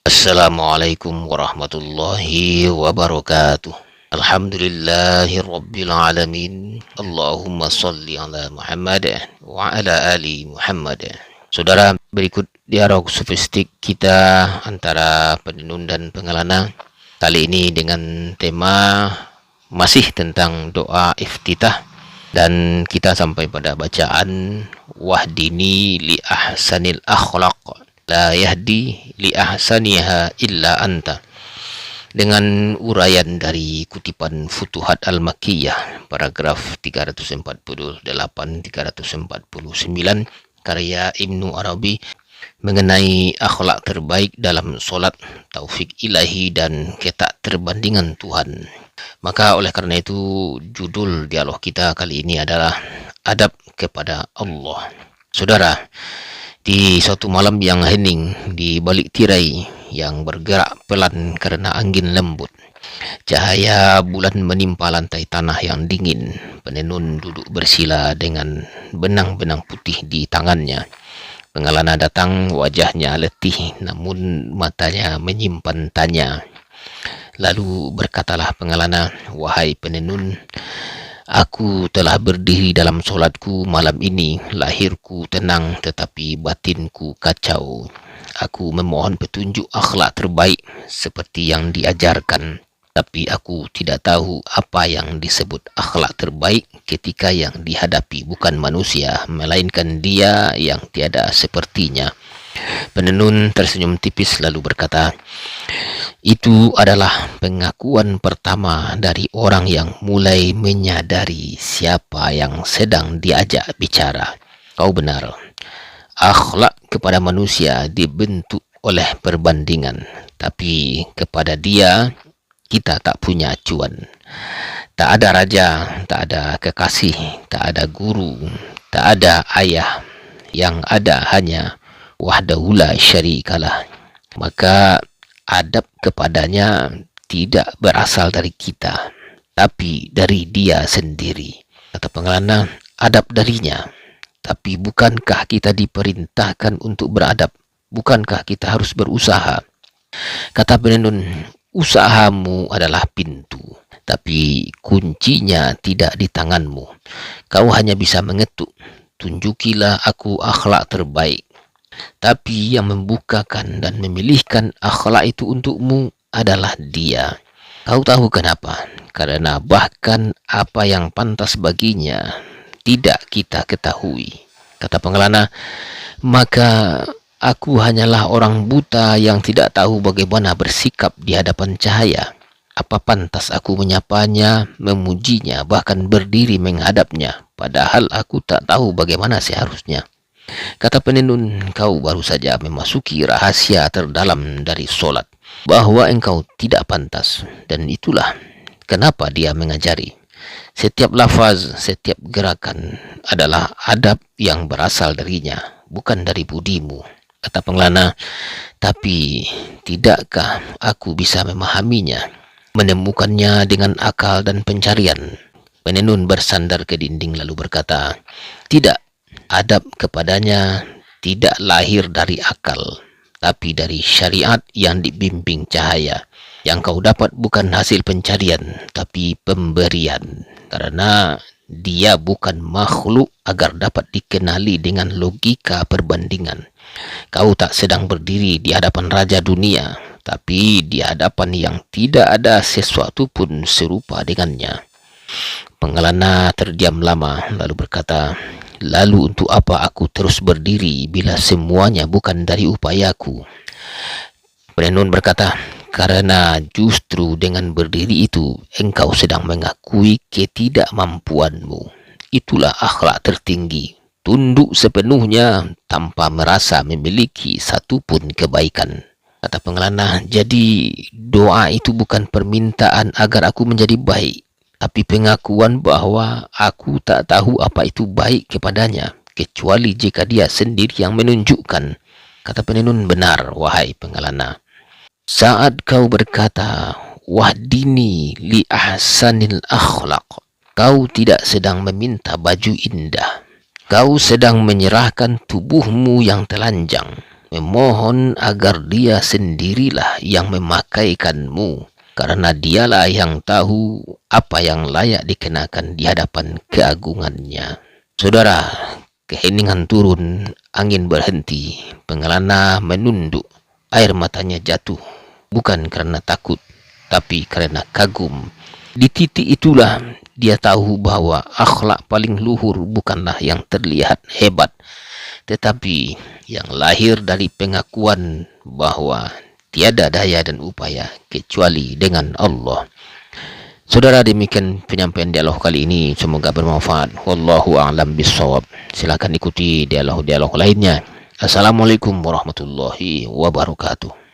Assalamualaikum warahmatullahi wabarakatuh. Alhamdulillahi rabbil alamin. Allahumma salli ala Muhammad wa ala ali Muhammad. Saudara, berikut dialog sofistik kita antara penenun dan pengelana. Kali ini dengan tema masih tentang doa iftitah, dan kita sampai pada bacaan wahdini li ahsanil akhlaq la yahdi li ahsaniha illa anta, dengan uraian dari kutipan Futuhat Al-Makkiyah paragraf 348-349 karya Ibnu Arabi mengenai akhlak terbaik dalam solat, taufik ilahi dan ketak terbandingan Tuhan. Maka oleh karena itu judul dialog kita kali ini adalah adab kepada Allah. Saudara, di suatu malam yang hening di balik tirai yang bergerak pelan karena angin lembut, cahaya bulan menimpa lantai tanah yang dingin. Penenun duduk bersila dengan benang-benang putih di tangannya. Pengelana datang, wajahnya letih namun matanya menyimpan tanya. Lalu berkatalah pengelana, "Wahai penenun, aku telah berdiri dalam solatku malam ini. Lahirku tenang tetapi batinku kacau. Aku memohon petunjuk akhlak terbaik seperti yang diajarkan. Tapi aku tidak tahu apa yang disebut akhlak terbaik ketika yang dihadapi bukan manusia, melainkan dia yang tiada sepertinya." Penenun tersenyum tipis lalu berkata, "Itu adalah pengakuan pertama dari orang yang mulai menyadari siapa yang sedang diajak bicara. Kau benar. Akhlak kepada manusia dibentuk oleh perbandingan, tapi kepada dia kita tak punya acuan. Tak ada raja, tak ada kekasih, tak ada guru, tak ada ayah. Yang ada hanya wahdahu la syarikalah. Maka adab kepadanya tidak berasal dari kita, tapi dari dia sendiri." Kata pengelana, "Adab darinya. Tapi bukankah kita diperintahkan untuk beradab? Bukankah kita harus berusaha?" Kata penenun, "Usahamu adalah pintu, tapi kuncinya tidak di tanganmu. Kau hanya bisa mengetuk, 'Tunjukilah aku akhlak terbaik.' Tapi yang membukakan dan memilihkan akhlak itu untukmu adalah dia. Kau tahu kenapa? Karena bahkan apa yang pantas baginya tidak kita ketahui." Kata pengelana, "Maka aku hanyalah orang buta yang tidak tahu bagaimana bersikap di hadapan cahaya. Apa pantas aku menyapanya, memujinya, bahkan berdiri menghadapnya, padahal aku tak tahu bagaimana seharusnya?" Kata penenun, "Kau baru saja memasuki rahasia terdalam dari solat, bahwa engkau tidak pantas, dan itulah kenapa dia mengajari. Setiap lafaz, setiap gerakan adalah adab yang berasal darinya, bukan dari budimu." Kata pengelana, "Tapi tidakkah aku bisa memahaminya, menemukannya dengan akal dan pencarian?" Penenun bersandar ke dinding lalu berkata, "Tidak. Adab kepadanya tidak lahir dari akal, tapi dari syariat yang dibimbing cahaya. Yang kau dapat bukan hasil pencarian, tapi pemberian. Karena dia bukan makhluk agar dapat dikenali dengan logika perbandingan. Kau tak sedang berdiri di hadapan raja dunia, tapi di hadapan yang tidak ada sesuatu pun serupa dengannya." Pengelana terdiam lama lalu berkata, "Lalu untuk apa aku terus berdiri bila semuanya bukan dari upayaku?" Penenun berkata, "Karena justru dengan berdiri itu engkau sedang mengakui ketidakmampuanmu. Itulah akhlak tertinggi, tunduk sepenuhnya tanpa merasa memiliki satupun kebaikan." Kata pengelana, "Jadi doa itu bukan permintaan agar aku menjadi baik, tapi pengakuan bahwa aku tak tahu apa itu baik kepadanya, kecuali jika dia sendiri yang menunjukkan." Kata penenun, "Benar, wahai pengelana. Saat kau berkata, 'Wahdini li ahsanil akhlaq,' kau tidak sedang meminta baju indah. Kau sedang menyerahkan tubuhmu yang telanjang, memohon agar dia sendirilah yang memakaikanmu, karena dialah yang tahu apa yang layak dikenakan di hadapan keagungannya. Saudara, keheningan turun, angin berhenti, pengelana menunduk, air matanya jatuh, bukan karena takut, tapi karena kagum. Di titik itulah dia tahu bahwa akhlak paling luhur bukanlah yang terlihat hebat, tetapi yang lahir dari pengakuan bahwa tiada daya dan upaya kecuali dengan Allah. Saudara, demikian penyampaian dialog kali ini, semoga bermanfaat. Wallahu a'lam bishawab. Silakan ikuti dialog-dialog lainnya. Assalamualaikum warahmatullahi wabarakatuh.